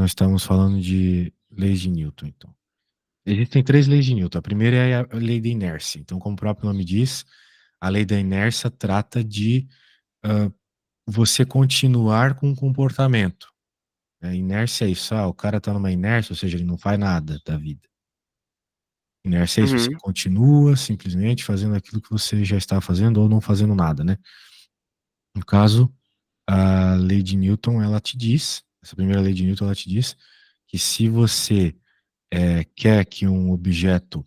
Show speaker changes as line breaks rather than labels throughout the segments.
nós estamos falando de leis de Newton, então. Existem três leis de Newton. A primeira é a lei da inércia. Então, como o próprio nome diz, a lei da inércia trata de ah, você continuar com o comportamento. Inércia é isso. O cara tá numa inércia, ou seja, ele não faz nada da vida. Inércia é isso. Você
Uhum.
continua simplesmente fazendo aquilo que você já está fazendo ou não fazendo nada, né? No caso, a lei de Newton, ela te diz, essa primeira lei de Newton, ela te diz que se você quer que um objeto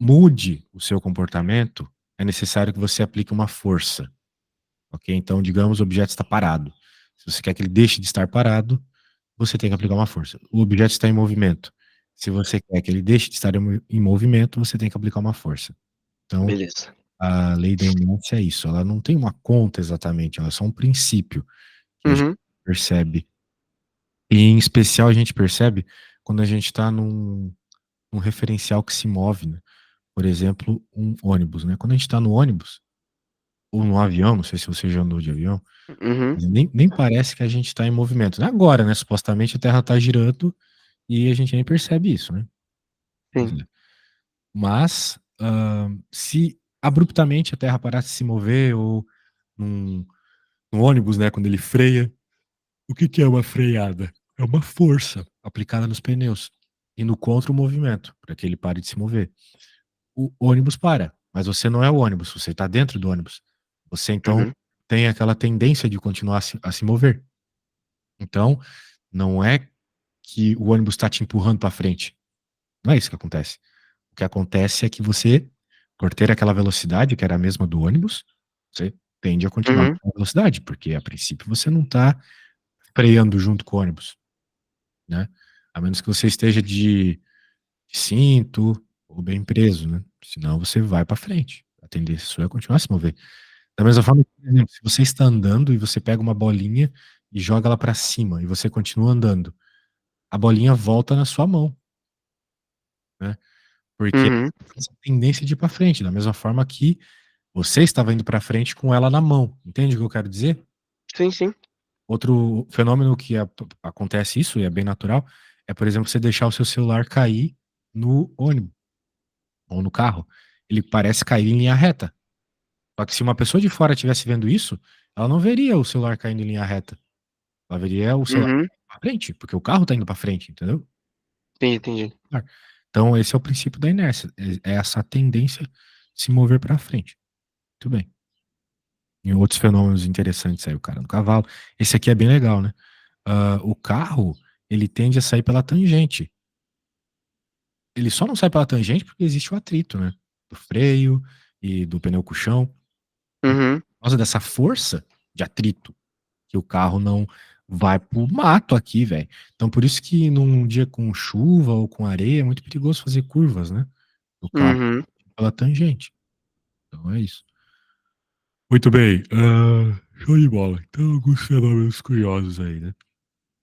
mude o seu comportamento, é necessário que você aplique uma força, ok? Então, digamos, o objeto está parado. Se você quer que ele deixe de estar parado, você tem que aplicar uma força. O objeto está em movimento. Se você quer que ele deixe de estar em movimento, você tem que aplicar uma força. Então,
Beleza.
a lei da inércia é isso. Ela não tem uma conta exatamente, ela é só um princípio que a gente
Uhum.
percebe. E, em especial, a gente percebe quando a gente está num referencial que se move, né? Por exemplo, um ônibus, né? Quando a gente está no ônibus, ou no avião, não sei se você já andou de avião,
Uhum.
nem parece que a gente está em movimento. Agora, né? Supostamente a Terra está girando e a gente nem percebe isso, né? Pois
Sim.
é. Mas, se abruptamente a Terra parasse de se mover, ou num, num ônibus, né? Quando ele freia, o que é uma freada? É uma força aplicada nos pneus e no contra-movimento, para que ele pare de se mover. O ônibus para, mas você não é o ônibus, você está dentro do ônibus. Você então
Uhum.
tem aquela tendência de continuar a se mover. Então, não é que o ônibus está te empurrando para frente. Não é isso que acontece. O que acontece é que você, por ter aquela velocidade, que era a mesma do ônibus, você tende a continuar
Uhum.
com a velocidade, porque a princípio você não está freando junto com o ônibus, né? A menos que você esteja de cinto ou bem preso, né? Senão você vai para frente. A tendência sua é continuar a se mover. Da mesma forma, por exemplo, se você está andando e você pega uma bolinha e joga ela para cima e você continua andando, a bolinha volta na sua mão, né? Porque
Uhum.
essa tendência de ir para frente, da mesma forma que você estava indo para frente com ela na mão. Entende o que eu quero dizer?
Sim, sim.
Outro fenômeno que acontece isso, e é bem natural, é, por exemplo, você deixar o seu celular cair no ônibus ou no carro. Ele parece cair em linha reta. Só que se uma pessoa de fora estivesse vendo isso, ela não veria o celular caindo em linha reta. Ela veria o celular
Uhum.
pra frente, porque o carro tá indo pra frente, entendeu?
Entendi, entendi.
Então, esse é o princípio da inércia. É essa tendência de se mover pra frente. Muito bem. E outros fenômenos interessantes aí, o cara no cavalo. Esse aqui é bem legal, né? O carro, ele tende a sair pela tangente. Ele só não sai pela tangente porque existe o atrito, né? Do freio e do pneu com o chão. Por
Uhum.
causa dessa força de atrito que o carro não vai pro mato aqui, velho. Então, por isso que num dia com chuva ou com areia é muito perigoso fazer curvas, né? O carro
Uhum.
pela tangente. Então é isso. Muito bem. Show de bola. Então, alguns fenômenos curiosos aí, né?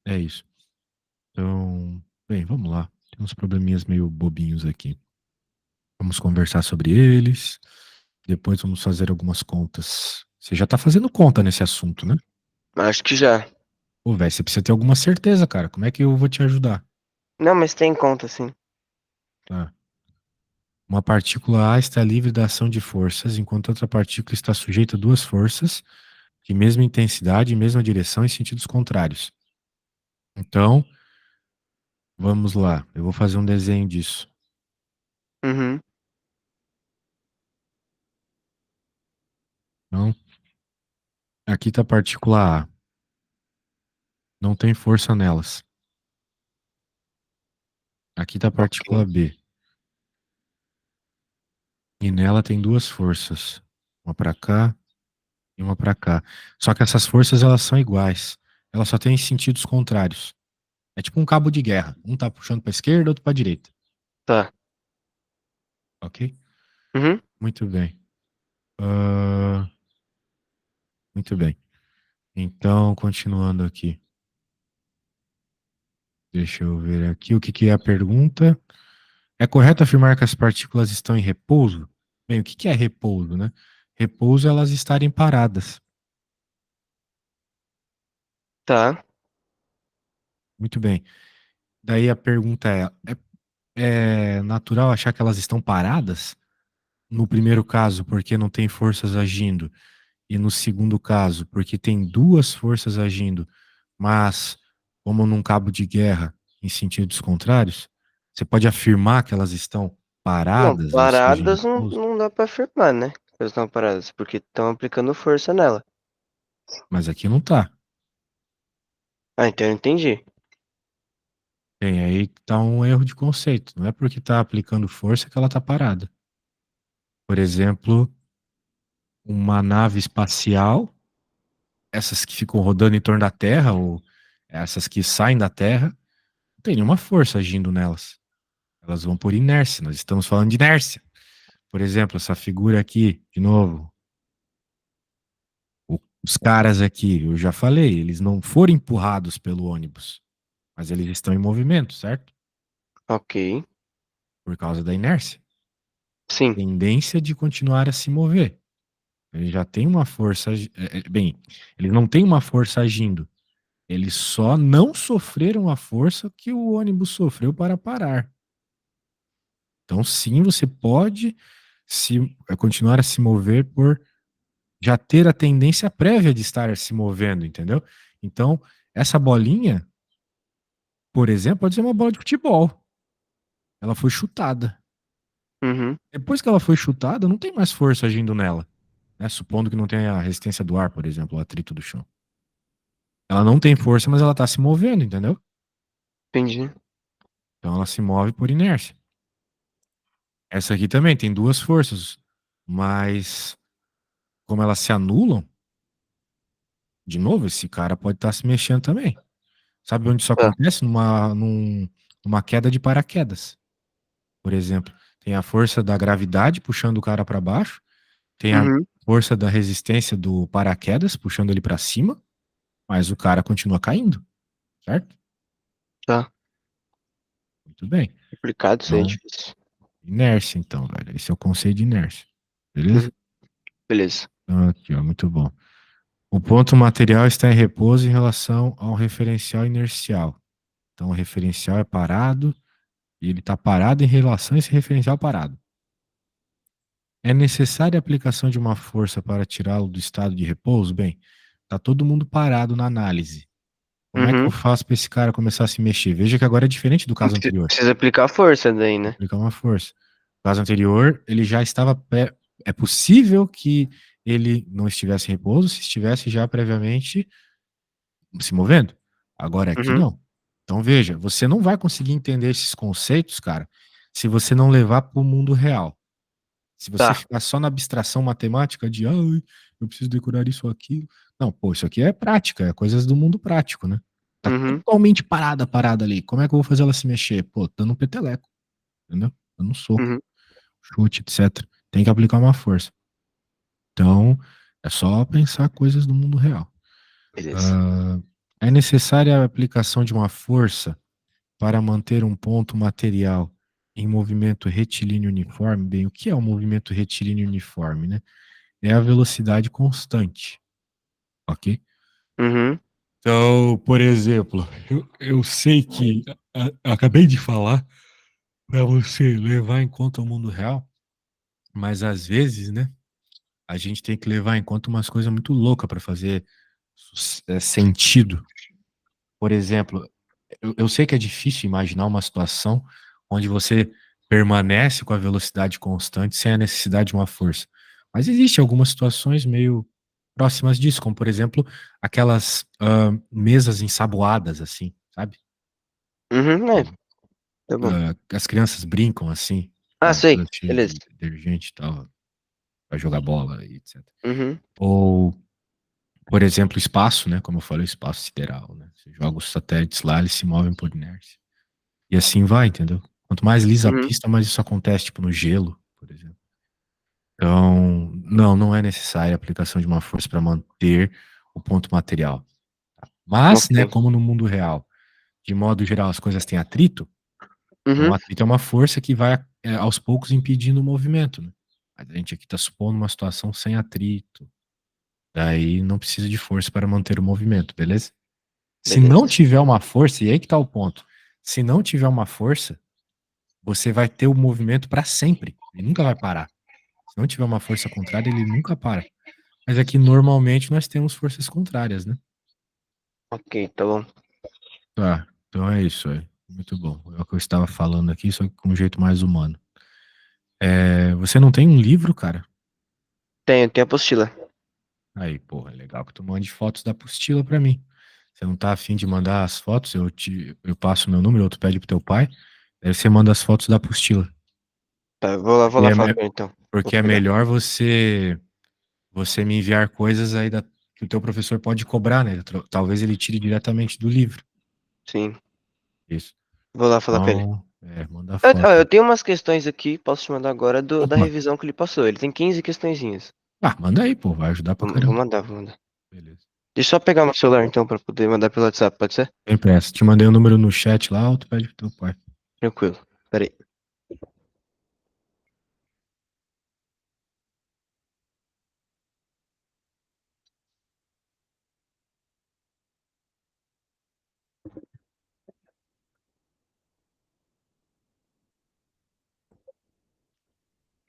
É isso. Então, bem, vamos lá. Tem uns probleminhas meio bobinhos aqui. Vamos conversar sobre eles. Depois vamos fazer algumas contas. Você já tá fazendo conta nesse assunto, né?
Acho que já.
Pô, velho, você precisa ter alguma certeza, cara. Como é que eu vou te ajudar?
Não, mas tem conta, sim.
Tá. Uma partícula A está livre da ação de forças, enquanto outra partícula está sujeita a duas forças de mesma intensidade e mesma direção em sentidos contrários. Então, vamos lá. Eu vou fazer um desenho disso.
Uhum.
Então, aqui está a partícula A. Não tem força nelas. Aqui está a partícula
Ok.
B. E nela tem duas forças. Uma para cá e uma para cá. Só que essas forças elas são iguais. Elas só têm sentidos contrários. É tipo um cabo de guerra. Um tá puxando para esquerda, outro para direita.
Tá.
Ok?
Uhum.
Muito bem. Ah, muito bem. Então, continuando aqui. Deixa eu ver aqui o que que é a pergunta. É correto afirmar que as partículas estão em repouso? Bem, o que que é repouso, né? Repouso é elas estarem paradas.
Tá.
Muito bem. Daí a pergunta é natural achar que elas estão paradas? No primeiro caso, porque não tem forças agindo, e no segundo caso, porque tem duas forças agindo, mas como num cabo de guerra em sentidos contrários, você pode afirmar que elas estão
Não,
paradas, ou seja, em
paradas não,
repouso,
não dá pra afirmar, né? Que elas estão paradas, porque estão aplicando força nela.
mas aqui não tá.
Ah, então eu entendi.
Tem aí que tá um erro de conceito. Não é porque tá aplicando força que ela tá parada. Por exemplo, uma nave espacial, essas que ficam rodando em torno da Terra, ou essas que saem da Terra, não tem nenhuma força agindo nelas. Elas vão por inércia. Nós estamos falando de inércia. Por exemplo, essa figura aqui, de novo, os caras aqui, eu já falei, eles não foram empurrados pelo ônibus, mas eles estão em movimento, certo?
Ok.
Por causa da inércia.
Sim.
Tendência de continuar a se mover. Ele já tem uma força. Bem, eles não têm uma força agindo. Eles só não sofreram a força que o ônibus sofreu para parar. Então, sim, você pode continuar a se mover por já ter a tendência prévia de estar se movendo, entendeu? Então, essa bolinha, por exemplo, pode ser uma bola de futebol. Ela foi chutada.
Uhum.
Depois que ela foi chutada, não tem mais força agindo nela, né? Supondo que não tenha a resistência do ar, por exemplo, o atrito do chão. Ela não tem força, mas ela tá se movendo, entendeu?
Entendi.
Então ela se move por inércia. Essa aqui também tem duas forças, mas como elas se anulam, de novo, esse cara pode estar se mexendo também. Sabe onde isso
Tá.
acontece? Numa queda de paraquedas, por exemplo. Tem a força da gravidade puxando o cara para baixo, tem a
Uhum.
força da resistência do paraquedas puxando ele para cima, mas o cara continua caindo, certo?
Tá.
Muito bem.
Complicado, isso aí é
Então,
difícil.
inércia, então, velho. Esse é o conceito de inércia.
Uhum.
Beleza?
Beleza.
Então, aqui, ó, muito bom. O ponto material está em repouso em relação ao referencial inercial. Então, o referencial é parado e ele está parado em relação a esse referencial parado. É necessária a aplicação de uma força para tirá-lo do estado de repouso? Bem, está todo mundo parado na análise. Como é que eu
Uhum.
faço para esse cara começar a se mexer? Veja que agora é diferente do
Não
caso anterior.
precisa aplicar força daí,
Vou
né?
aplicar uma força. No caso anterior, ele já estava. É possível que ele não estivesse em repouso se estivesse já previamente se movendo. Agora aqui
Uhum.
não. Então veja, você não vai conseguir entender esses conceitos, cara, se você não levar para o mundo real. Se você
Tá.
ficar só na abstração matemática de, ai, eu preciso decorar isso ou aquilo. Não, pô, isso aqui é prática, é coisas do mundo prático, né? Tá
Uhum.
totalmente parada ali. Como é que eu vou fazer ela se mexer? Pô, dando um peteleco, entendeu? Dando um soco,
Uhum.
chute, etc. Tem que aplicar uma força. Então, é só pensar coisas do mundo real.
Beleza.
Ah, é necessária a aplicação de uma força para manter um ponto material em movimento retilíneo uniforme. Bem, o que é um movimento retilíneo uniforme, né? É a velocidade constante, ok?
Uhum.
Então, por exemplo, eu sei que acabei de falar para você levar em conta o mundo real, mas às vezes, né, a gente tem que levar em conta umas coisas muito loucas para fazer sentido. Por exemplo, eu sei que é difícil imaginar uma situação onde você permanece com a velocidade constante sem a necessidade de uma força. Mas existem algumas situações meio próximas disso, como por exemplo aquelas mesas ensaboadas, assim, sabe?
Uhum. É,
E,
tá bom.
as crianças brincam assim,
Ah,
aquelas
sei.
coisas cheias
Beleza.
de detergente e tal, para jogar bola e etc.
Uhum.
Ou, por exemplo, espaço, né? Como eu falei, espaço sideral, né? Você joga os satélites lá, eles se movem por inércia. E assim vai, entendeu? Quanto mais lisa a
Uhum.
pista, mais isso acontece, tipo no gelo, por exemplo. Então, não é necessária a aplicação de uma força para manter o ponto material. Mas, né,
Ok.
como no mundo real, de modo geral, as coisas têm atrito, então o
Uhum.
atrito é uma força que vai aos poucos impedindo o movimento, né? Mas a gente aqui está supondo uma situação sem atrito. Daí não precisa de força para manter o movimento, beleza? Se não
Beleza.
tiver uma força, e aí que tá o ponto. Se não tiver uma força, você vai ter o movimento para sempre. Ele nunca vai parar. Se não tiver uma força contrária, ele nunca para. Mas aqui normalmente nós temos forças contrárias, né?
Ok, tá bom.
Tá, então é isso aí. Muito bom. É o que eu estava falando aqui, só que com um jeito mais humano. Você não tem um livro, cara?
Tem apostila.
Aí, porra, é legal que tu mande fotos da apostila pra mim. Você não tá afim de mandar as fotos? Eu passo meu número, ou tu pede pro teu pai. Aí você manda as fotos da apostila.
Tá, vou
E
lá falar com ele então. Vou
porque é
pegar.
melhor você me enviar coisas aí que o teu professor pode cobrar, né? Talvez ele tire diretamente do livro.
Sim,
Isso.
vou lá falar com ele.
Então, manda foto.
Eu tenho umas questões aqui, posso te mandar agora da
Opa!
revisão que ele passou. Ele tem 15 questõezinhas.
Ah, manda aí, pô, vai ajudar pra
Vou
caramba.
mandar, vou mandar.
Beleza.
Deixa eu só pegar meu celular então pra poder mandar pelo WhatsApp, pode ser?
Tem pressa. Te mandei o número no chat lá, ou tu pede pro teu pai.
Tranquilo. Pera aí.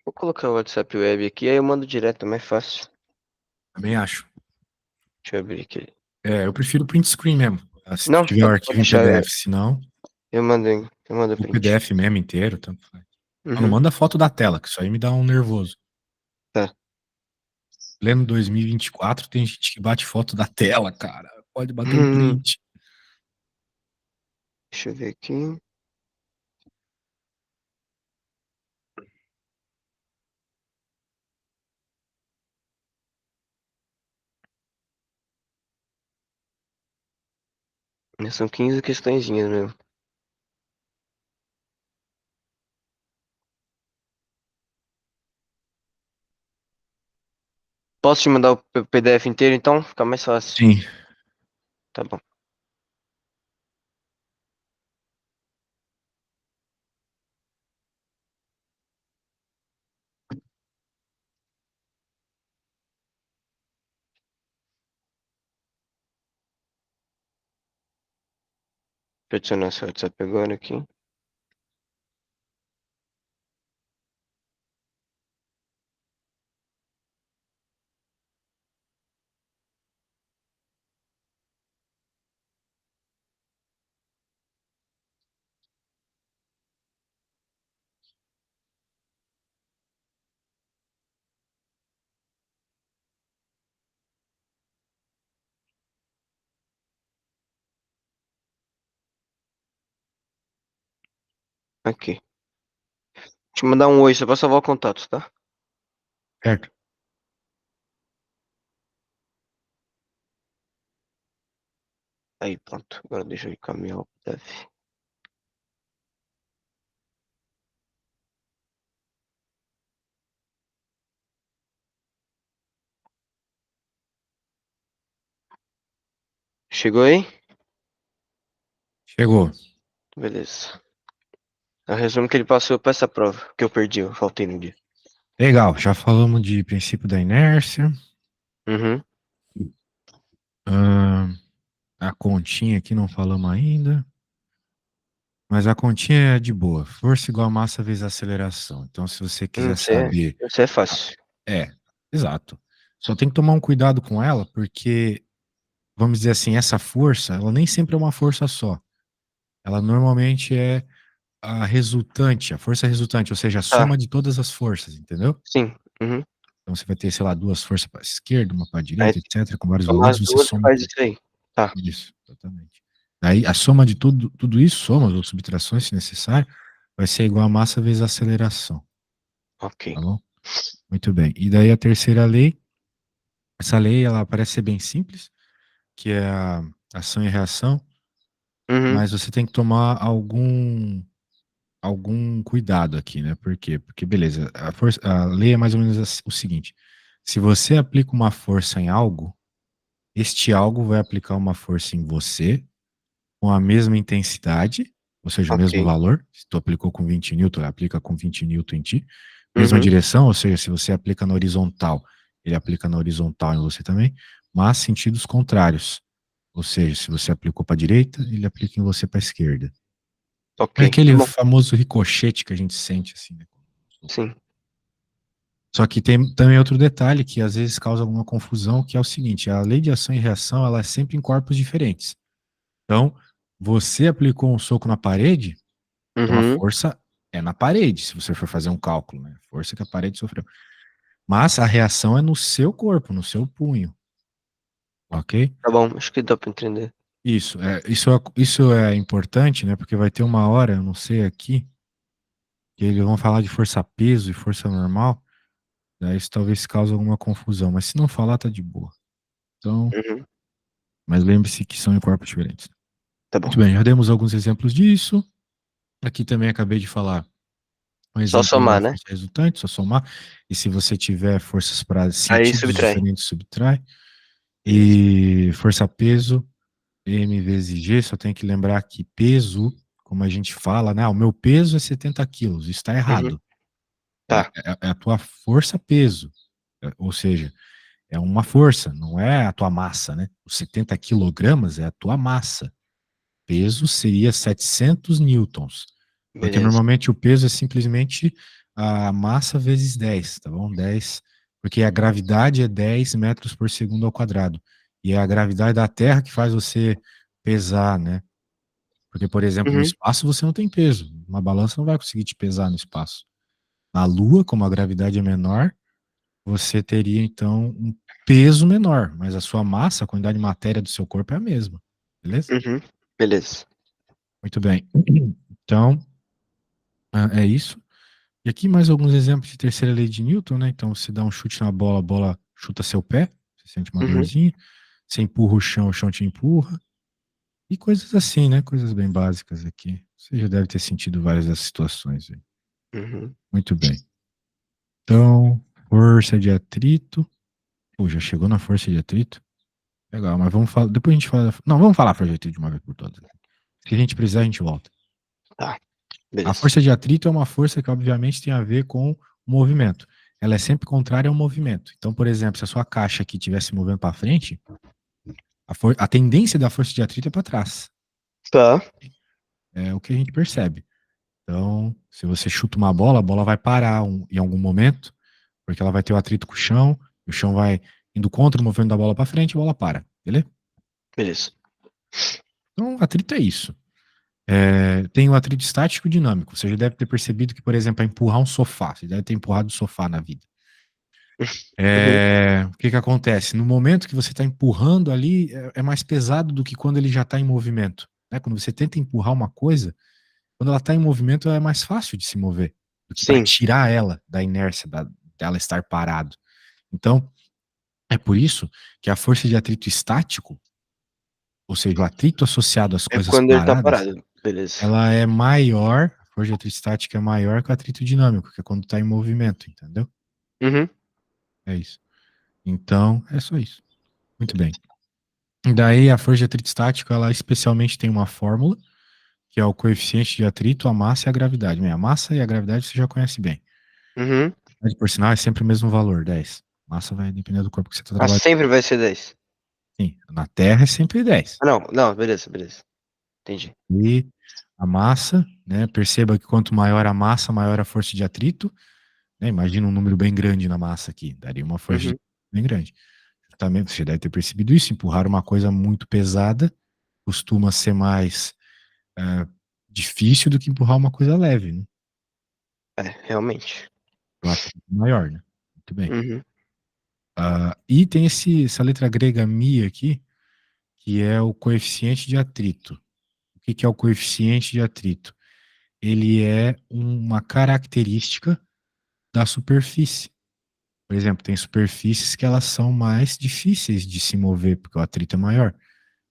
Vou colocar o WhatsApp web aqui, aí eu mando direto, é mais fácil.
Também acho.
Deixa eu abrir aqui.
Eu prefiro print screen mesmo. Tá? Se tu
Não,
tiver o
pode
arquivo em
deixar.
PDF, senão,
Eu mando
o
print.
PDF mesmo inteiro, tanto faz. Só não
Uhum,
manda foto da tela, que isso aí me dá um nervoso.
tá.
Pleno 2024 tem gente que bate foto da tela, cara. Pode bater um print.
Deixa eu ver aqui. São 15 questõezinhas mesmo. Posso te mandar o PDF inteiro então? Fica mais fácil.
Sim.
Tá bom. Deixa eu adicionar seu WhatsApp agora aqui. Aqui. Deixa eu mandar um oi só pra salvar o contato, tá?
Certo.
Aí, pronto. Agora deixa eu encaminhar o PDF. Chegou aí?
Chegou.
Beleza. Eu resumo que ele passou pra essa prova, que eu perdi, eu faltei no dia.
Legal, já falamos de princípio da inércia.
Uhum.
Ahn, a continha aqui não falamos ainda. Mas a continha é de boa. Força igual a massa vezes a aceleração. Então, se você quiser saber.
Isso é
a-
fácil.
É, exato. Só tem que tomar um cuidado com ela, porque, vamos dizer assim, essa força, ela nem sempre é uma força só. Ela normalmente é a força resultante, ou seja, a
Tá,
soma de todas as forças, entendeu?
sim. Uhum.
Então você vai ter, sei lá, duas forças para a esquerda, uma para a
Aí
direita, etc., com vários
somar
valores,
as
você
duas
soma
faz
tudo.
isso aí. Tá,
Isso, exatamente. Aí a soma de tudo isso, somas ou subtrações, se necessário, vai ser igual a massa vezes a aceleração,
ok.
tá bom? Muito bem. E daí a terceira lei, essa lei ela parece ser bem simples, que é a ação e reação,
Uhum.
mas você tem que tomar algum cuidado aqui, né? Por quê? Porque, beleza, a lei é mais ou menos o seguinte: se você aplica uma força em algo, este algo vai aplicar uma força em você com a mesma intensidade, ou seja, o mesmo
Ok.
valor. Se tu aplicou com 20 newton, ele aplica com 20 newton em ti. Mesma
Uhum.
direção, ou seja, se você aplica na horizontal, ele aplica na horizontal em você também, mas sentidos contrários. Ou seja, se você aplicou para a direita, ele aplica em você para a esquerda.
Ok,
É
tá
aquele
bom.
famoso ricochete que a gente sente, assim, né?
Sim.
Só que tem também outro detalhe que às vezes causa alguma confusão, que é o seguinte: a lei de ação e reação, ela é sempre em corpos diferentes. Então, você aplicou um soco na parede, então a
Uhum.
força é na parede, se você for fazer um cálculo, né? A força que a parede sofreu. Mas a reação é no seu corpo, no seu punho, ok?
Tá bom, acho que dá pra entender.
Isso é importante, né? Porque vai ter uma hora, eu não sei aqui, que eles vão falar de força-peso e força normal, daí isso talvez cause alguma confusão, mas se não falar, tá de boa. Então,
Uhum.
mas lembre-se que são em corpos diferentes.
Tá bom.
Muito bem, já demos alguns exemplos disso. Aqui também acabei de falar um
Só
exemplo
somar,
da
né?
força resultante, só somar. E se você tiver forças para
Aí
sentidos
subtrai.
diferentes, subtrai.
Beleza.
E força-peso, M vezes G, só tem que lembrar que peso, como a gente fala, né? O meu peso é 70 quilos, isso está
Uhum.
errado. É,
Tá.
é a tua força-peso. Ou seja, é uma força, não é a tua massa, né? Os 70 quilogramas é a tua massa. Peso seria 700 newtons. Porque
Beleza.
normalmente o peso é simplesmente a massa vezes 10, tá bom? 10, porque a gravidade é 10 metros por segundo ao quadrado. E é a gravidade da Terra que faz você pesar, né? Porque, por exemplo, no
Uhum.
espaço você não tem peso. Uma balança não vai conseguir te pesar no espaço. Na Lua, como a gravidade é menor, você teria então um peso menor, mas a sua massa, a quantidade de matéria do seu corpo é a mesma. Beleza?
Uhum. Beleza.
Muito bem. Então, é isso. E aqui mais alguns exemplos de terceira lei de Newton, né? Então, você dá um chute na bola, a bola chuta seu pé, você sente uma
Uhum.
dorzinha. Você empurra o chão te empurra. E coisas assim, né? Coisas bem básicas aqui. Você já deve ter sentido várias dessas situações aí.
Uhum.
Muito bem. Então, força de atrito. Pô, já chegou na força de atrito? Legal, mas vamos falar. Depois a gente fala. Não, vamos falar força de atrito de uma vez por todas. Se a gente precisar, a gente volta.
Tá.
A
Beleza.
força de atrito é uma força que, obviamente, tem a ver com o movimento. Ela é sempre contrária ao movimento. Então, por exemplo, se a sua caixa aqui estivesse se movendo para frente, a tendência da força de atrito é para trás.
Tá.
É o que a gente percebe. Então, se você chuta uma bola, a bola vai parar em algum momento, porque ela vai ter o atrito com o chão vai indo contra o movimento da bola para frente e a bola para. Beleza?
Beleza.
Então, atrito é isso. Tem o atrito estático e dinâmico. Você já deve ter percebido que, por exemplo, para empurrar um sofá, você deve ter empurrado o sofá na vida.
Uhum.
O que que acontece? No momento que você está empurrando ali, é mais pesado do que quando ele já está em movimento. Né? Quando você tenta empurrar uma coisa, quando ela está em movimento, é mais fácil de se mover do que para
Sim.
tirar ela da inércia dela estar parado. Então, é por isso que a força de atrito estático, ou seja, o atrito associado às
É
coisas
quando ele tá
paradas,
parado. Beleza.
ela é maior, a força de atrito estática é maior que o atrito dinâmico, que é quando está em movimento, entendeu?
Uhum.
É isso. Então, é só isso. Muito bem. Daí a força de atrito estático, ela especialmente tem uma fórmula, que é o coeficiente de atrito, a massa e a gravidade. Bem, a massa e a gravidade você já conhece bem.
Uhum.
Mas, por sinal, é sempre o mesmo valor, 10. Massa vai depender do corpo que você está
Ah,
trabalhando.
sempre vai ser 10.
Sim, na Terra é sempre 10.
Ah, não, não, beleza, beleza. Entendi.
E a massa, né? Perceba que quanto maior a massa, maior a força de atrito. Né? Imagina um número bem grande na massa aqui, daria uma força de
Uhum.
atrito bem grande. Também você deve ter percebido isso. Empurrar uma coisa muito pesada costuma ser mais é, difícil do que empurrar uma coisa leve, né?
É, realmente.
O atrito é maior, né? Muito bem.
Uhum.
E tem essa letra grega mi aqui, que é o coeficiente de atrito. O que que é o coeficiente de atrito? Ele é uma característica da superfície. Por exemplo, tem superfícies que elas são mais difíceis de se mover, porque o atrito é maior.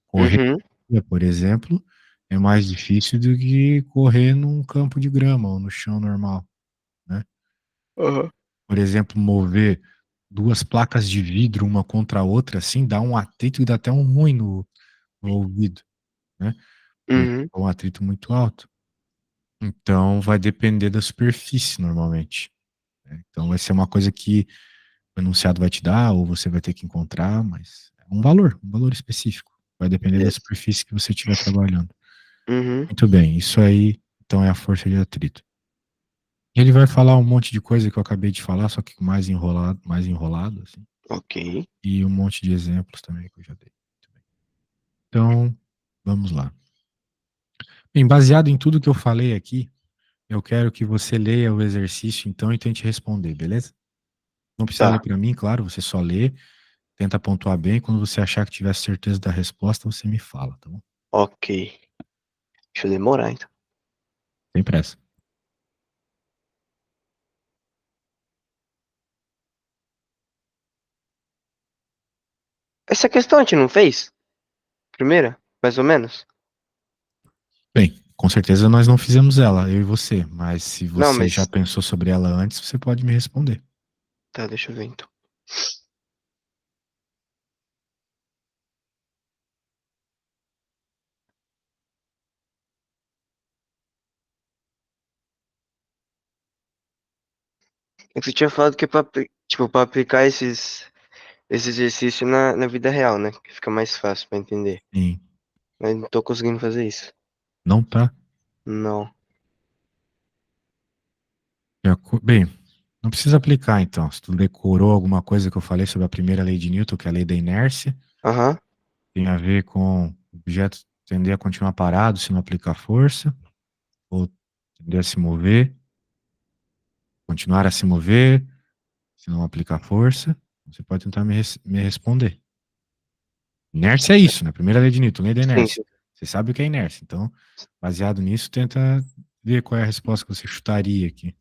Correr,
Uhum.
por exemplo, é mais difícil do que correr num campo de grama ou no chão normal, né?
Uhum.
Por exemplo, mover duas placas de vidro uma contra a outra, assim, dá um atrito e dá até um ruim no ouvido, né? Porque
Uhum.
é um atrito muito alto. Então, vai depender da superfície, normalmente, né? Então, vai ser uma coisa que o enunciado vai te dar, ou você vai ter que encontrar, mas é um valor específico. Vai depender da
Beleza.
superfície que você estiver trabalhando.
Uhum.
Muito bem, isso aí, então, é a força de atrito. Ele vai falar um monte de coisa que eu acabei de falar, só que mais enrolado, assim.
Ok.
E um monte de exemplos também que eu já dei. Muito bem. Então, vamos lá. Bem, baseado em tudo que eu falei aqui, eu quero que você leia o exercício, então, e tente responder, beleza? Não precisa ler
Tá.
para mim, claro, você só lê, tenta pontuar bem. Quando você achar que tiver certeza da resposta, você me fala, tá bom?
Ok. Deixa eu demorar, então.
Sem pressa.
Essa questão a gente não fez? Primeira? Mais ou menos?
Bem, com certeza nós não fizemos ela, eu e você, mas se
Não,
você já
mas.
pensou sobre ela antes, você pode me responder.
Tá, deixa eu ver então. É que você tinha falado que é tipo, pra aplicar esse exercício na vida real, né? Que fica mais fácil pra entender.
Sim.
Mas não tô conseguindo fazer isso.
Não tá?
Não.
Bem, não precisa aplicar então. Se tu decorou alguma coisa que eu falei sobre a primeira lei de Newton, que é a lei da inércia,
Aham.
tem a ver com o objeto tender a continuar parado se não aplicar força, ou tender a se mover, continuar a se mover se não aplicar força. Você pode tentar me responder. Inércia é isso, né? Primeira lei de Newton, lei da
Sim,
inércia.
sim.
Você sabe o que é inércia. Então, baseado nisso, tenta ver qual é a resposta que você chutaria aqui.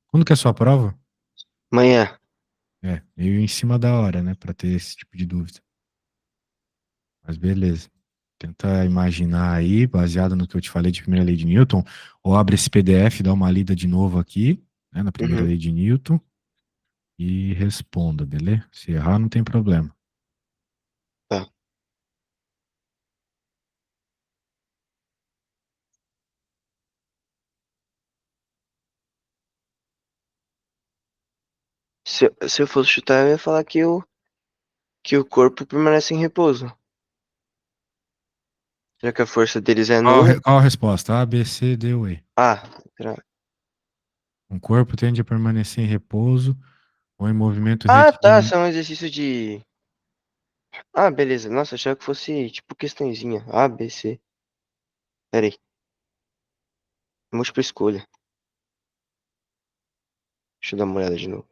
Quando que é a sua prova?
Amanhã.
É, meio em cima da hora, né? Pra ter esse tipo de dúvida. Mas beleza. Tenta imaginar aí, baseado no que eu te falei de primeira lei de Newton, ou abre esse PDF, dá uma lida de novo aqui, né, na primeira
Uhum.
lei de Newton, e responda, beleza? Se errar, não tem problema.
Tá. Se eu fosse chutar, eu ia falar que o corpo permanece em repouso. Já que a força deles é
Qual,
nula.
qual a resposta? A, B, C, D ou E?
Ah,
Um corpo tende a permanecer em repouso ou em movimento
ah, tá.
retilíneo.
São um exercício de. Ah, beleza. Nossa, achava que fosse tipo questãozinha. A, B, C. Pera aí. Múltipla escolha. Deixa eu dar uma olhada de novo.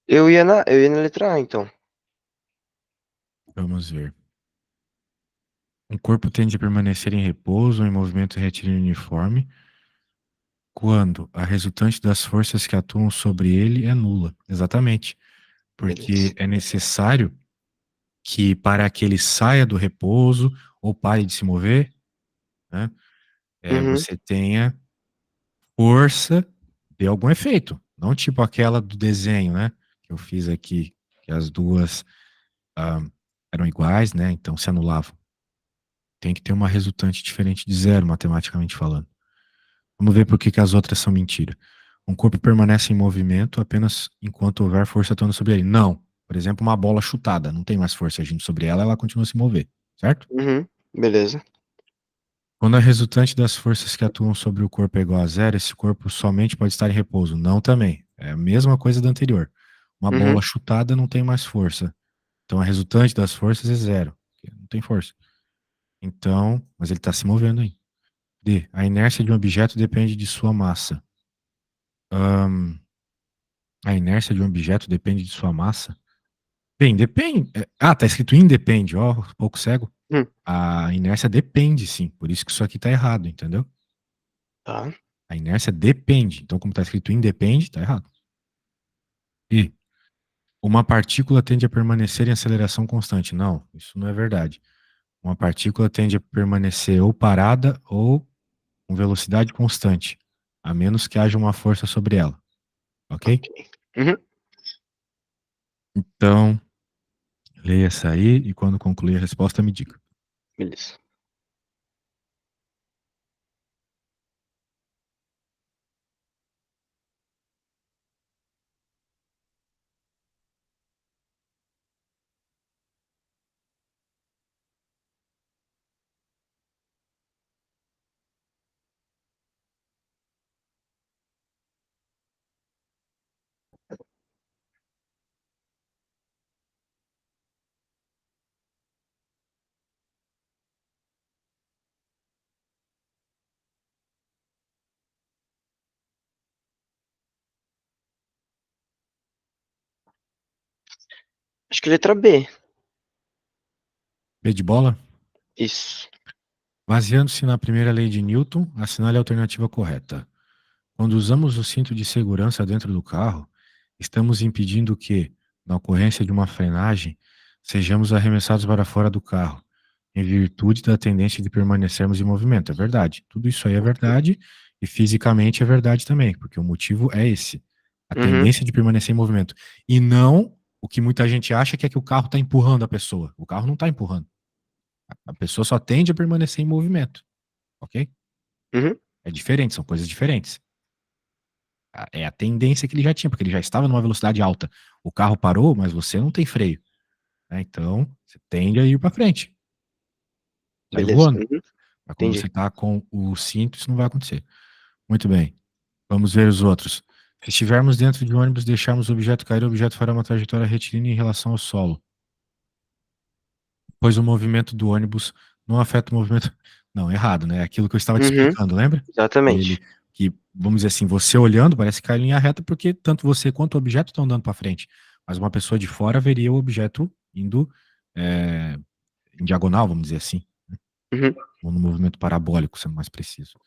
Eu ia na letra A, então.
Vamos ver. Um corpo tende a permanecer em repouso ou em movimento retilíneo uniforme quando a resultante das forças que atuam sobre ele é nula. Exatamente. Porque
Beleza.
é necessário que para que ele saia do repouso ou pare de se mover, né,
Uhum.
você tenha força de algum efeito. Não tipo aquela do desenho, né? Que eu fiz aqui, que as duas ah, eram iguais, né? Então se anulavam. Tem que ter uma resultante diferente de zero, matematicamente falando. Vamos ver por que que as outras são mentira. Um corpo permanece em movimento apenas enquanto houver força atuando sobre ele. Não. Por exemplo, uma bola chutada. Não tem mais força agindo sobre ela, ela continua a se mover. Certo?
Uhum. Beleza.
Quando a resultante das forças que atuam sobre o corpo é igual a zero, esse corpo somente pode estar em repouso. Não também. É a mesma coisa da anterior. Uma bola
Uhum.
chutada não tem mais força. Então a resultante das forças é zero. Não tem força. Então, mas ele está se movendo aí. D. A inércia de um objeto depende de sua massa. Ahn, a inércia de um objeto depende de sua massa? Bem, depende. Tá escrito independe, ó, pouco cego.
Hum.
A inércia depende, sim. Por isso que isso aqui tá errado, entendeu?
Tá.
A inércia depende. Então, como está escrito independe, está errado. E uma partícula tende a permanecer em aceleração constante. Não, isso não é verdade. Uma partícula tende a permanecer ou parada ou com velocidade constante, a menos que haja uma força sobre ela. Ok?
Ok. Uhum.
Então, leia essa aí e quando concluir a resposta, me diga.
Beleza. Acho que letra B.
B de bola?
Isso.
Baseando-se na primeira lei de Newton, assinale a alternativa correta. Quando usamos o cinto de segurança dentro do carro, estamos impedindo que, na ocorrência de uma frenagem, sejamos arremessados para fora do carro, em virtude da tendência de permanecermos em movimento. É verdade. Tudo isso aí é verdade e fisicamente é verdade também, porque o motivo é esse, a
Uhum.
tendência de permanecer em movimento. E não o que muita gente acha que é que o carro está empurrando a pessoa. O carro não está empurrando. A pessoa só tende a permanecer em movimento, ok?
Uhum.
É diferente, são coisas diferentes. É a tendência que ele já tinha, porque ele já estava numa velocidade alta. O carro parou, mas você não tem freio, né? Então, você tende a ir para frente, sai
Beleza.
voando.
Uhum.
Mas quando você
Entendi.
está com o cinto, isso não vai acontecer. Muito bem. Vamos ver os outros. Se estivermos dentro de um ônibus, deixarmos o objeto cair, o objeto fará uma trajetória retilínea em relação ao solo, pois o movimento do ônibus não afeta o movimento. Não, errado, né? É aquilo que eu estava te
Uhum.
explicando, lembra? Ele,
Exatamente.
que, vamos dizer assim, você olhando parece que cai em linha reta porque tanto você quanto o objeto estão andando para frente. Mas uma pessoa de fora veria o objeto indo é, em diagonal, vamos dizer assim,
Uhum.
ou no movimento parabólico, sendo mais preciso.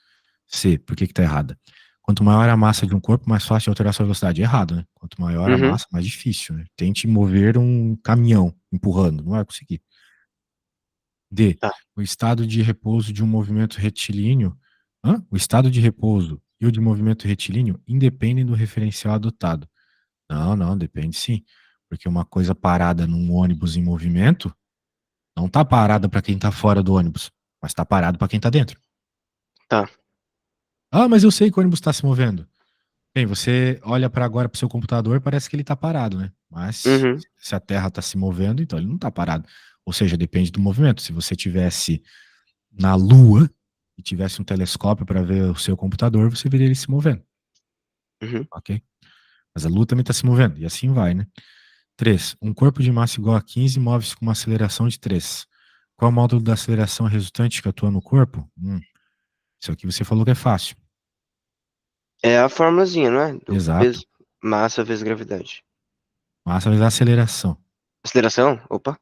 C, por que que tá errada? Quanto maior a massa de um corpo, mais fácil de alterar sua velocidade. Errado, né? Quanto maior a
Uhum.
massa, mais difícil, né? Tente mover um caminhão empurrando, não vai conseguir. D.
Tá.
O estado de repouso de um movimento retilíneo. Hã? O estado de repouso e o de movimento retilíneo independem do referencial adotado. Não, não, depende sim. Porque uma coisa parada num ônibus em movimento não tá parada para quem tá fora do ônibus, mas tá parado para quem tá dentro.
Tá.
Ah, mas eu sei que o ônibus está se movendo. Bem, você olha para agora para o seu computador, parece que ele está parado, né? Mas
Uhum.
se a Terra está se movendo, então ele não está parado. Ou seja, depende do movimento. Se você tivesse na Lua e tivesse um telescópio para ver o seu computador, você veria ele se movendo,
Uhum.
ok? Mas a Lua também está se movendo, e assim vai, né? 3. Um corpo de massa igual a 15 move-se com uma aceleração de 3. Qual é o módulo da aceleração resultante que atua no corpo? Isso aqui você falou que é fácil.
É a formulazinha, não é? Do
Exato.
peso, massa vezes gravidade.
Massa vezes aceleração.
Aceleração? Opa.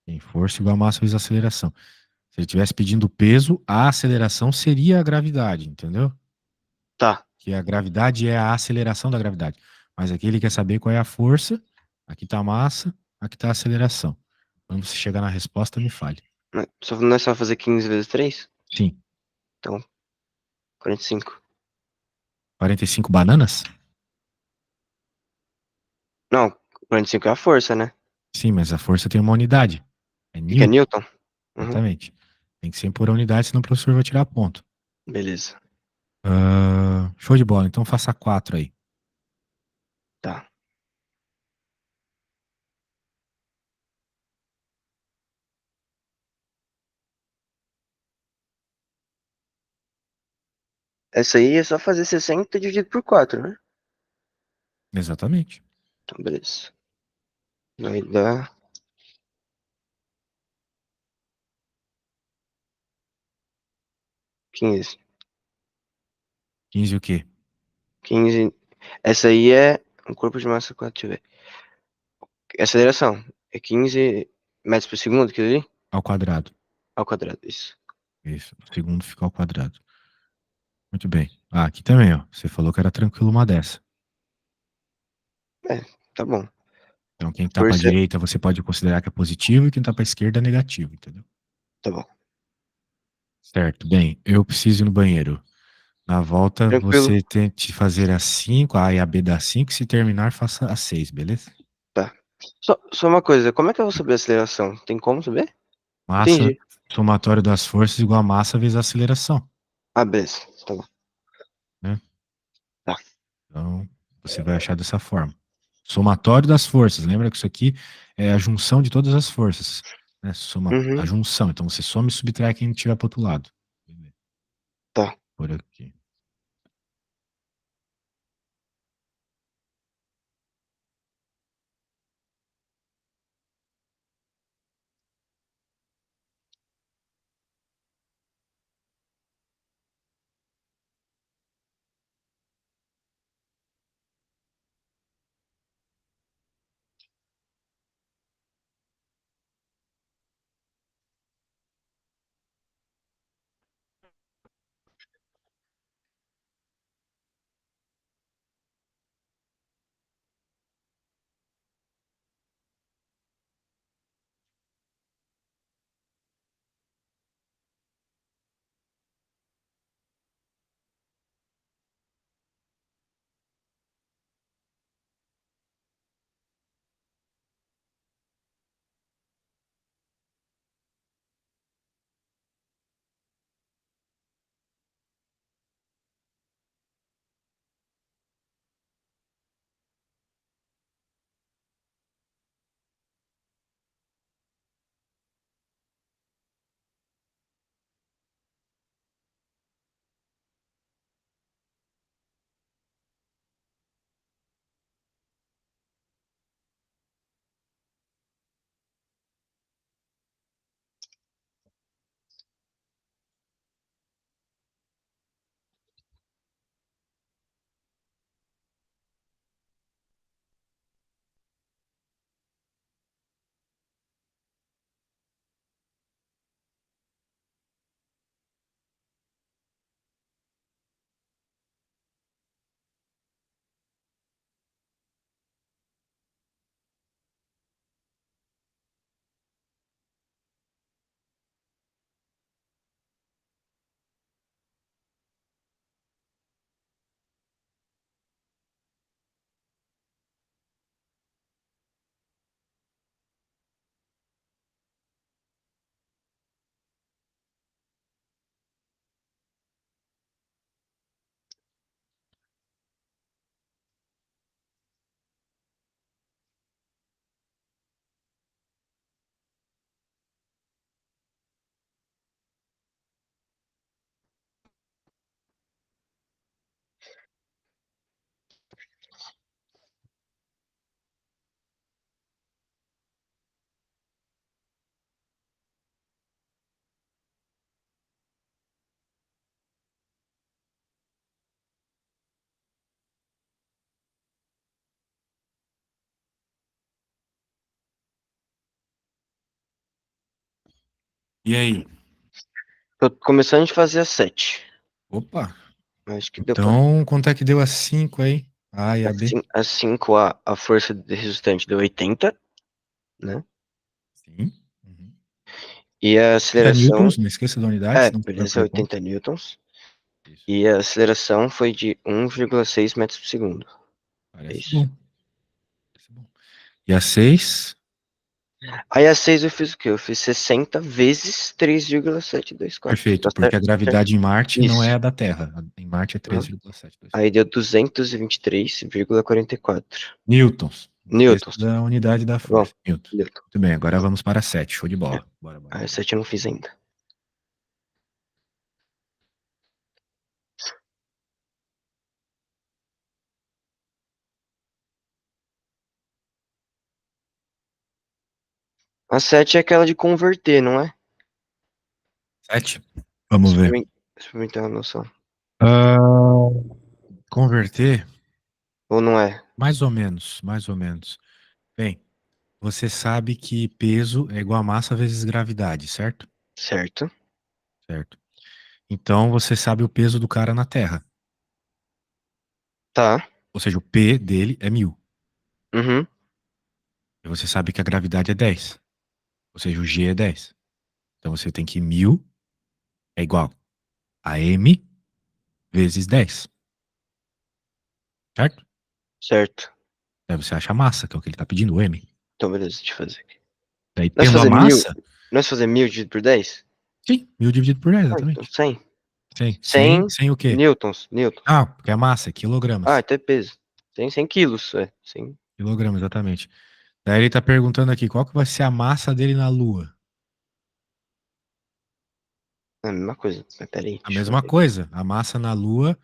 Tem força igual a massa vezes aceleração. Se ele estivesse pedindo peso, a aceleração seria a gravidade, entendeu?
Tá.
Que a gravidade é a aceleração da gravidade. Mas aqui ele quer saber qual é a força, aqui está a massa, aqui está a aceleração. Quando você chegar na resposta, me fale.
Não é só fazer 15 vezes 3?
Sim.
Então, 45.
45 bananas?
Não, 45 é a força, né?
Sim, mas a força tem uma unidade. É
Que é
Newton.
Newton? Uhum.
Exatamente. Tem que ser por unidade, senão o professor vai tirar ponto.
Beleza.
Show de bola. Então faça 4 aí.
Tá. Essa aí é só fazer 60 dividido por 4, né?
Exatamente.
Então, beleza. Vai dar 15.
15 o quê?
15. Essa aí é um corpo de massa 4, deixa eu ver. Aceleração. É 15 metros por segundo, aquilo ali?
Ao quadrado.
Ao quadrado, isso.
Isso. O segundo fica ao quadrado. Muito bem. Ah, aqui também, ó. Você falou que era tranquilo uma dessa.
É, tá bom.
Então, quem tá pra
Força,
direita você pode considerar que é positivo e quem tá pra esquerda é negativo, entendeu?
tá bom.
Certo. Bem, eu preciso ir no banheiro. Na volta,
Tranquilo.
você tente fazer as 5, a A e a B dá 5. Se terminar, faça as 6, beleza?
Tá. Só uma coisa, como é que eu vou saber a aceleração? Tem como saber?
Massa,
Entendi.
somatório das forças igual a massa vezes a aceleração,
Ah, beleza. Tá bom.
né?
Tá.
Então, você vai achar dessa forma. Somatório das forças. Lembra que isso aqui é a junção de todas as forças, né? Soma a
Uhum.
junção. Então, você soma e subtrai quem estiver para outro lado.
Tá.
Por aqui. E aí?
Tô começando a fazer a 7.
Opa!
Acho que deu pra.
Então, quanto é que deu as 5 aí? A A e a B?
A 5 a força resultante deu 80, né?
Sim. Uhum.
E a
30
aceleração.
newtons, não esqueça da unidade,
É,
senão você vai
beleza,
perder ponto.
80 newtons.
Isso.
E a aceleração foi de 1,6 metros por segundo. É
Parece
isso.
bom. Parece bom. E a 6?
Aí a 6 eu fiz o quê? Eu fiz 60 vezes 3,724.
Perfeito,
Tá
porque a
certo?
gravidade em Marte não é
Isso.
a da Terra. Em Marte é
Aham.
3,724.
Aí deu 223,44
Newtons. Não esqueça
newtons.
da unidade da
Tá bom?
força. Newton.
Newton.
Muito bem, agora vamos para 7. Show de bola. Bora, bora,
Aí a
bora.
7 eu não fiz ainda. A 7 é aquela de converter, não é?
7. Vamos
Só pra
ver.
mim, só pra mim ter uma noção.
Ah, converter,
Ou não é?
mais ou menos, mais ou menos. Bem, você sabe que peso é igual a massa vezes gravidade, certo?
Certo.
Certo. Então você sabe o peso do cara na Terra.
Tá.
Ou seja, o P dele é 1000.
Uhum.
E você sabe que a gravidade é 10. Ou seja, o G é 10. Então você tem que 1000 é igual a M vezes 10. Certo?
Certo.
Aí você acha a massa, que é o que ele tá pedindo, o M.
Então, beleza, deixa eu fazer aqui.
Daí,
Nós
tendo a
fazer mil.
massa,
Nós fazer 1000 dividido por 10?
sim, 1000 dividido por 10,
Ah, então
exatamente.
100.
100. 100,
100
100 o quê?
newtons. Newtons.
Ah, porque a massa é
Ah,
quilogramas.
então é peso. 100 quilos. É, 100.
Quilogramas, exatamente. Daí ele tá perguntando aqui, qual que vai ser a massa dele na Lua?
É a mesma coisa. Mas peraí,
A
deixa eu
mesma
ver.
coisa. A massa na Lua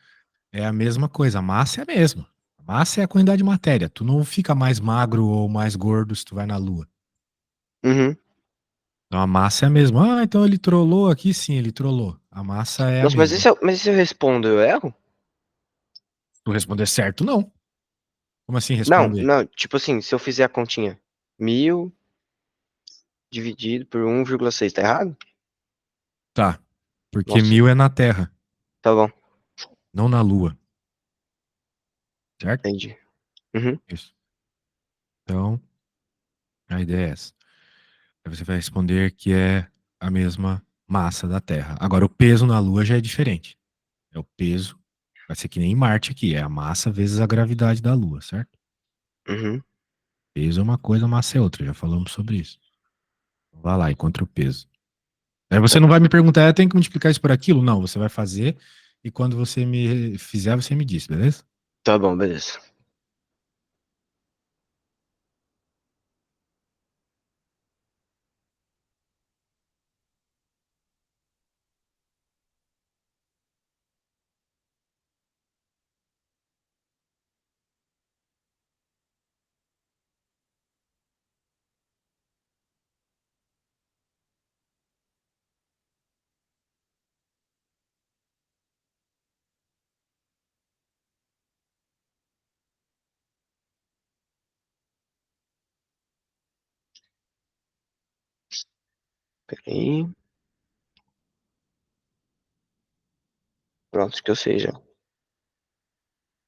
é a mesma coisa. A massa é a mesma. A massa é a quantidade de matéria. Tu não fica mais magro ou mais gordo se tu vai na Lua.
Uhum.
Então a massa é a mesma. Ah, então ele trollou aqui? Sim, ele trollou. A massa é a
Nossa, mas
mesma.
e se eu respondo, eu erro?
Se tu responder certo, não. Como assim
Não,
responder?
não. Tipo assim, se eu fizer a continha. 1000 dividido por 1,6, tá errado?
Tá. Porque
Nossa,
1000 é na Terra,
tá bom.
não na Lua. Certo?
Entendi. Uhum.
Isso. Então, a ideia é essa. Aí você vai responder que é a mesma massa da Terra. Agora, o peso na Lua já é diferente. É o peso, vai ser que nem em Marte aqui, é a massa vezes a gravidade da Lua, certo?
Uhum.
Peso é uma coisa, massa é outra, já falamos sobre isso. Então, vai lá, encontra o peso. Aí você
Tá,
não vai me perguntar, tem que multiplicar isso por aquilo? Não, você vai fazer e quando você me fizer, você me diz, beleza?
tá bom, beleza. Peraí. Pronto, acho que eu sei já.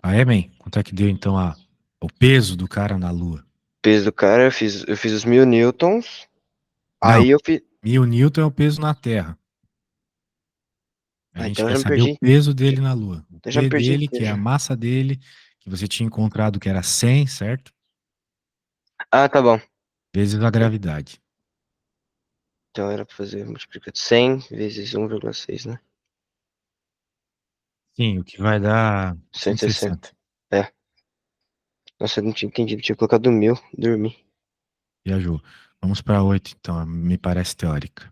Ah, é, man? Quanto é que deu então o peso do cara na Lua?
Peso do cara, eu fiz os 1000 newtons.
Não,
Aí eu fiz.
1000 newton é o peso na Terra. A
Ah,
gente
então eu
quer
já me
saber o
perdi.
peso
Já-
dele na Lua. O
Eu já me
P
perdi
dele,
inteiro
que é a
já.
massa dele, que você tinha encontrado que era 100, certo?
Ah, tá bom.
Vezes a gravidade.
Então era pra fazer multiplicar 100 vezes 1,6, né?
Sim, o que vai dar
160.
160.
É. Nossa, eu não tinha entendido. Tinha colocado 1000. Dormi.
Viajou. Vamos para 8, então. Me parece teórica.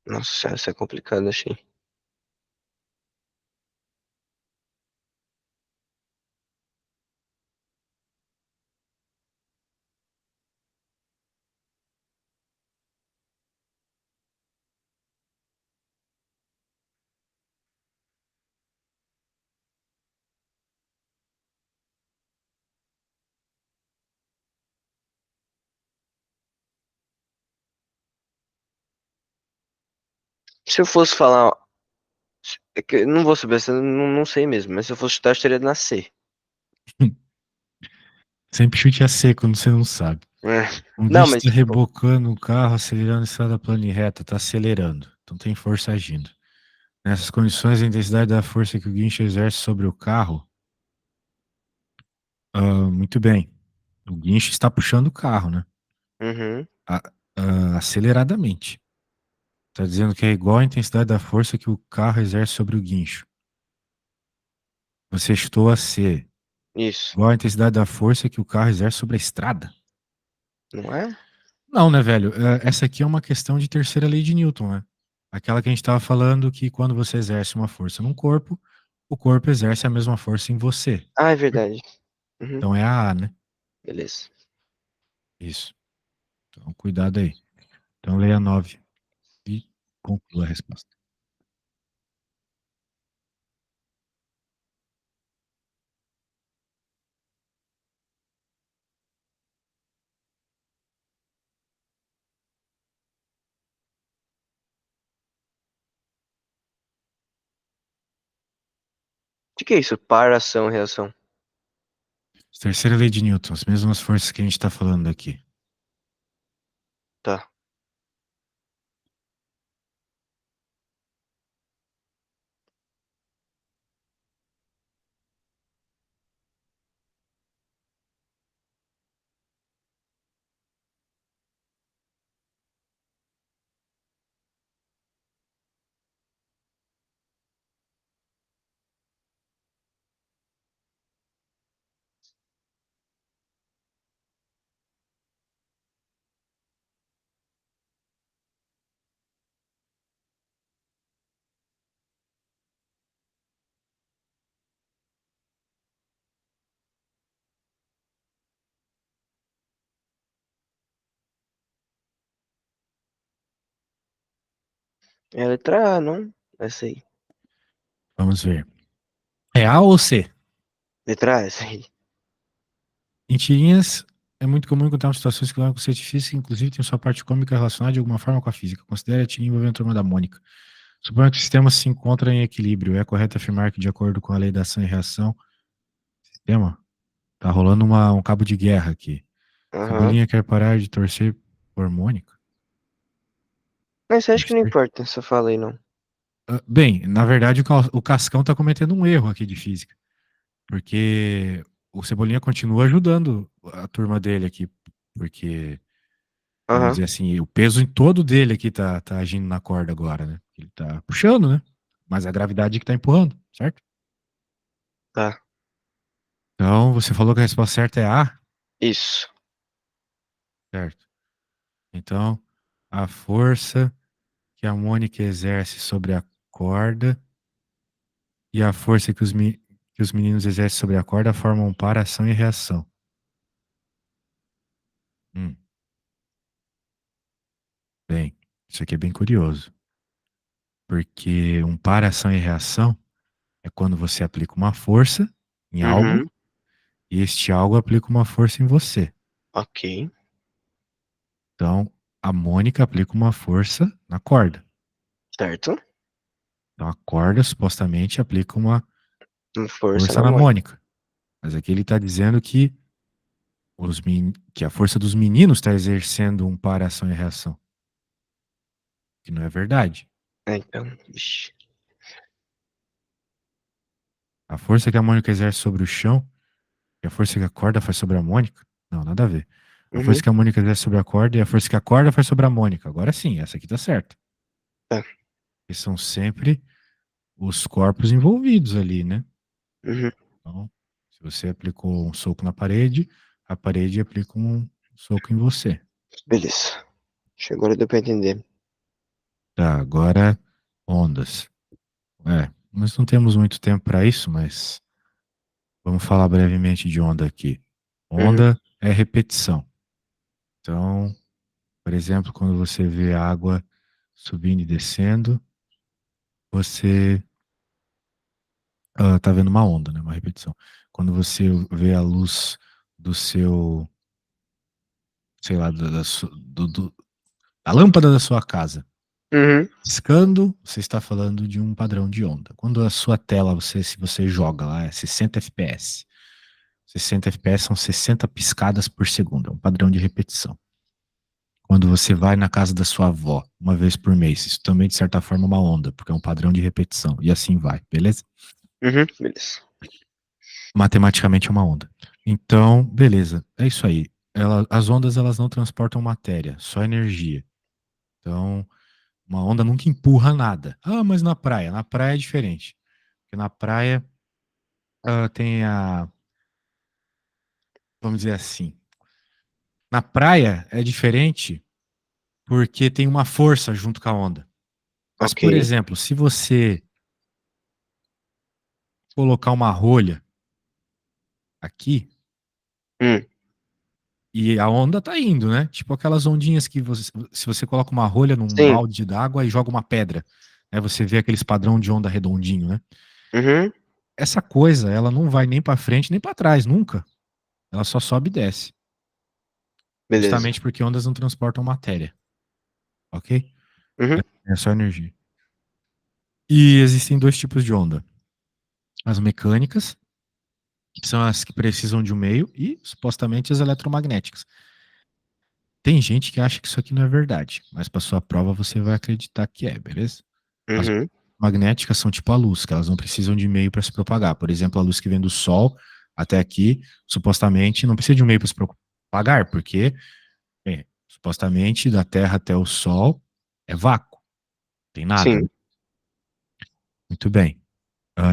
Nossa, essa é complicada, achei. Se eu fosse falar. É que eu não vou saber, não sei mesmo. Mas se eu fosse chutar, eu estaria na C.
Sempre chute a seco quando você não sabe.
É.
Um
Não,
guincho
mas
está
tipo.
rebocando o carro, acelerando a estrada plana e reta, está acelerando. Então tem força agindo. Nessas condições, a intensidade da força que o guincho exerce sobre o carro. Muito bem. O guincho está puxando o carro, né?
Uhum.
A- aceleradamente. Está dizendo que é igual à intensidade da força que o carro exerce sobre o guincho. Você chutou a C.
Isso.
Igual à intensidade da força que o carro exerce sobre a estrada?
Não é?
Não, né, velho? Essa aqui é uma questão de terceira lei de Newton, né? Aquela que a gente estava falando que quando você exerce uma força num corpo, o corpo exerce a mesma força em você.
Ah, é verdade. Uhum,
Então é a A, né?
beleza.
Isso. Então, cuidado aí. Então, leia 9 e conclua a resposta.
O que é isso? Par, ação, reação.
Terceira lei de Newton, as mesmas forças que a gente está falando aqui.
Tá. É a letra A, não? Essa aí.
Vamos ver. É A ou C?
Letra A, essa aí.
Em tirinhas, é muito comum encontrar situações que levam ao conceito físico, inclusive tem sua parte cômica relacionada de alguma forma com a física. Considere a tirinha envolvendo a turma da Mônica. Suponha que o sistema se encontra em equilíbrio. É correto afirmar que, de acordo com a lei da ação e reação, sistema, tá rolando um cabo de guerra aqui.
Aham.
Cebolinha quer parar de torcer por Mônica?
Mas acho que não
Torcer?
importa essa fala aí, não.
Bem, na verdade, o Cascão tá cometendo um erro aqui de física. Porque o Cebolinha continua ajudando a turma dele aqui. Porque, vamos
Aham.
dizer assim, o peso em todo dele aqui tá agindo na corda agora, né? Ele tá puxando, né? Mas a gravidade que tá empurrando, certo?
Tá.
Então, você falou que a resposta certa é A,
Isso.
certo? Então, a força que a Mônica exerce sobre a corda e a força que os meninos exercem sobre a corda formam um par, ação e reação. Hum, bem, isso aqui é bem curioso. Porque um par, ação e reação é quando você aplica uma força em algo
Uhum.
e este algo aplica uma força em você.
Ok.
Então, a Mônica aplica uma força na corda.
Certo.
Então, a corda supostamente aplica uma
Com força
força
na
na
mão.
Mônica. Mas aqui ele está dizendo que, que a força dos meninos está exercendo um par, ação e reação. Que não é verdade.
É, então. Vixe.
A força que a Mônica exerce sobre o chão e a força que a corda faz sobre a Mônica. Não, nada a ver. A força
Uhum.
que a Mônica exerce sobre a corda e a força que a corda faz sobre a Mônica. Agora sim, essa aqui tá certa.
Tá.
Que são sempre os corpos envolvidos ali, né?
Uhum.
Então, se você aplicou um soco na parede, a parede aplica um soco em você.
Beleza. Acho que agora deu pra entender.
Tá, agora ondas. Nós não temos muito tempo para isso, mas vamos falar brevemente de onda aqui.
Uhum.
Onda é repetição. Então, por exemplo, quando você vê a água subindo e descendo, você tá vendo uma onda, né? Uma repetição. Quando você vê a luz do seu, sei lá, da lâmpada da sua casa
Uhum.
piscando, você está falando de um padrão de onda. Quando a sua tela, se você joga lá, é 60 FPS. 60 FPS são 60 piscadas por segundo, é um padrão de repetição. Quando você vai na casa da sua avó uma vez por mês, isso também de certa forma é uma onda, porque é um padrão de repetição, e assim vai, beleza?
Uhum. Beleza.
Matematicamente é uma onda. Então, beleza, é isso aí. As ondas elas não transportam matéria, só energia. Então, uma onda nunca empurra nada. Ah, mas na praia? Na praia é diferente. Porque na praia tem vamos dizer assim, na praia é diferente porque tem uma força junto com a onda. Mas,
Ok.
por exemplo, se você colocar uma rolha aqui
Hum,
e a onda tá indo, né? Tipo aquelas ondinhas que você, se você coloca uma rolha num
sim.
balde d'água e joga uma pedra, né? Você vê aqueles padrão de onda redondinho, né?
Uhum,
Essa coisa, ela não vai nem para frente nem para trás, nunca. Ela só sobe e desce,
beleza.
justamente porque ondas não transportam matéria, ok?
Uhum,
É só energia. E existem dois tipos de onda: as mecânicas, que são as que precisam de um meio, e supostamente as eletromagnéticas. Tem gente que acha que isso aqui não é verdade, mas para sua prova você vai acreditar que é, beleza? As
uhum,
magnéticas são tipo a luz, que elas não precisam de meio para se propagar. Por exemplo, a luz que vem do Sol até aqui, supostamente não precisa de um meio para se propagar, porque supostamente da Terra até o Sol é vácuo, tem nada, né?
sim.
Muito bem.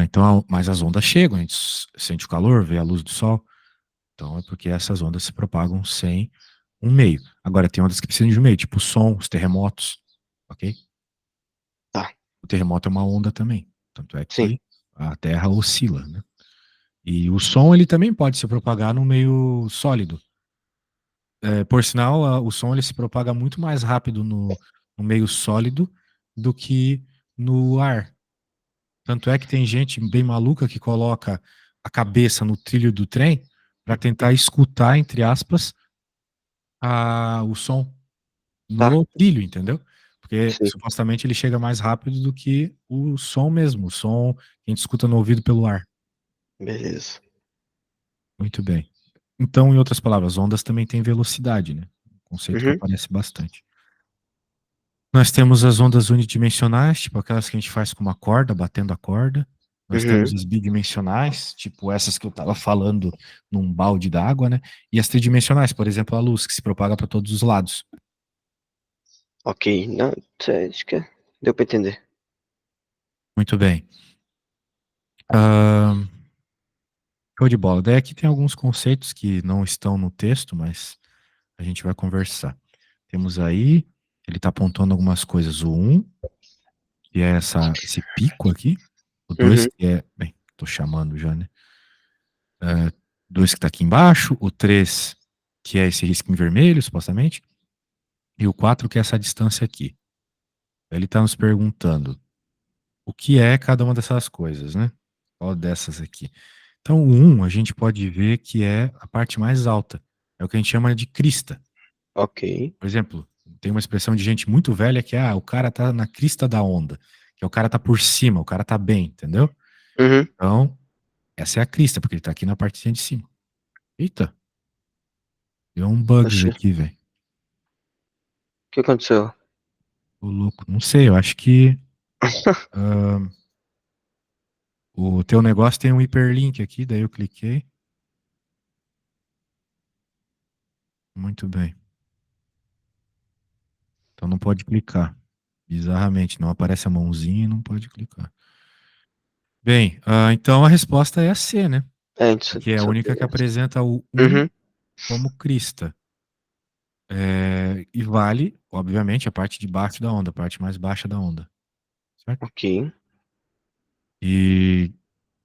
Então, mas as ondas chegam, a gente sente o calor, vê a luz do Sol. Então é porque essas ondas se propagam sem um meio. Agora, tem ondas que precisam de um meio, tipo o som, os terremotos, ok?
Tá,
O terremoto é uma onda também. Tanto é
sim.
que a Terra oscila, né? E o som, ele também pode se propagar no meio sólido. Por sinal, o som ele se propaga muito mais rápido no meio sólido do que no ar. Tanto é que tem gente bem maluca que coloca a cabeça no trilho do trem para tentar escutar, entre aspas, o som
Tá,
no trilho, entendeu? Porque
sim.
supostamente ele chega mais rápido do que o som mesmo, o som que a gente escuta no ouvido pelo ar.
Beleza.
Muito bem. Então, em outras palavras, ondas também têm velocidade, né? Um conceito que
Uhum,
aparece bastante. Nós temos as ondas unidimensionais, tipo aquelas que a gente faz com uma corda, batendo a corda. Nós temos
uhum.
as bidimensionais, tipo essas que eu estava falando num balde d'água, né? E as tridimensionais, por exemplo, a luz, que se propaga para todos os lados.
Ok, não, acho que deu pra entender.
Muito bem. Ahn, Show de bola. Daí aqui tem alguns conceitos que não estão no texto, mas a gente vai conversar. Temos aí, ele está apontando algumas coisas. O um, que é esse pico aqui. O 2
Uhum,
que é. Bem, tô chamando já, né? 2 que tá aqui embaixo. O 3 que é esse risquinho vermelho, supostamente. E o 4 que é essa distância aqui. Ele tá nos perguntando o que é cada uma dessas coisas, né? Qual dessas aqui? Então, o um a gente pode ver que é a parte mais alta. É o que a gente chama de crista.
ok.
Por exemplo, tem uma expressão de gente muito velha que é, o cara tá na crista da onda. Que é o cara tá por cima, o cara tá bem, entendeu?
Uhum,
Então, essa é a crista, porque ele tá aqui na partezinha de cima. Eita, deu um bugs
oxi. O
aqui, velho.
que aconteceu?
Ô, louco. Não sei, eu acho que ah, o teu negócio tem um hiperlink aqui, daí eu cliquei. Muito bem. Então não pode clicar. Bizarramente, não aparece a mãozinha e não pode clicar. Bem, então a resposta é a C, né?
É, isso,
Que é a única que apresenta o um
uhum,
como crista. E vale, obviamente, a parte de baixo da onda, a parte mais baixa da onda. Certo?
ok.
E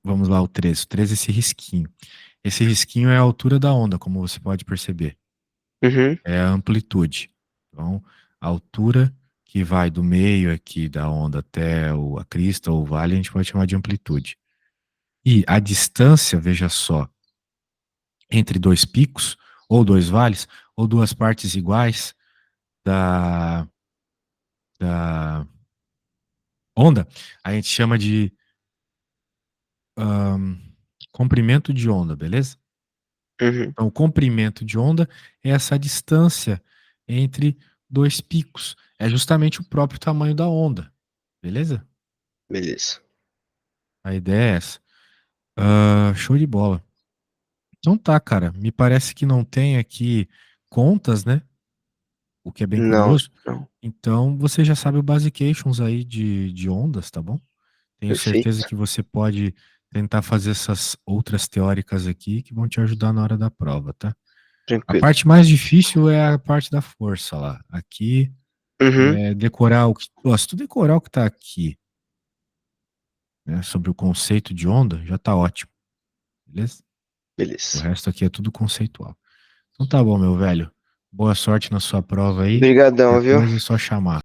vamos lá, o 3. O 3 é esse risquinho. Esse risquinho é a altura da onda, como você pode perceber.
Uhum,
É a amplitude. Então, a altura que vai do meio aqui da onda até a crista ou o vale, a gente pode chamar de amplitude. E a distância, veja só, entre dois picos, ou dois vales, ou duas partes iguais da, da onda, a gente chama de ahn, comprimento de onda, beleza?
uhum,
Então, o comprimento de onda é essa distância entre dois picos. É justamente o próprio tamanho da onda, beleza?
beleza.
A ideia é essa. Show de bola. Então tá, cara. Me parece que não tem aqui contas, né? O que é bem
Não,
curioso.
não.
Então você já sabe o basications aí de ondas, tá bom? Tenho certeza
Perfeito.
que você pode tentar fazer essas outras teóricas aqui que vão te ajudar na hora da prova, tá? A
Tranquilo.
parte mais difícil é a parte da força lá. Aqui
Uhum,
é decorar o que. Ó, se tu decorar o que tá aqui né, sobre o conceito de onda, já tá ótimo. Beleza? O
Beleza.
resto aqui é tudo conceitual. Então tá bom, meu velho. Boa sorte na sua prova aí.
Obrigadão,
Qualquer
viu?
coisa é só chamar.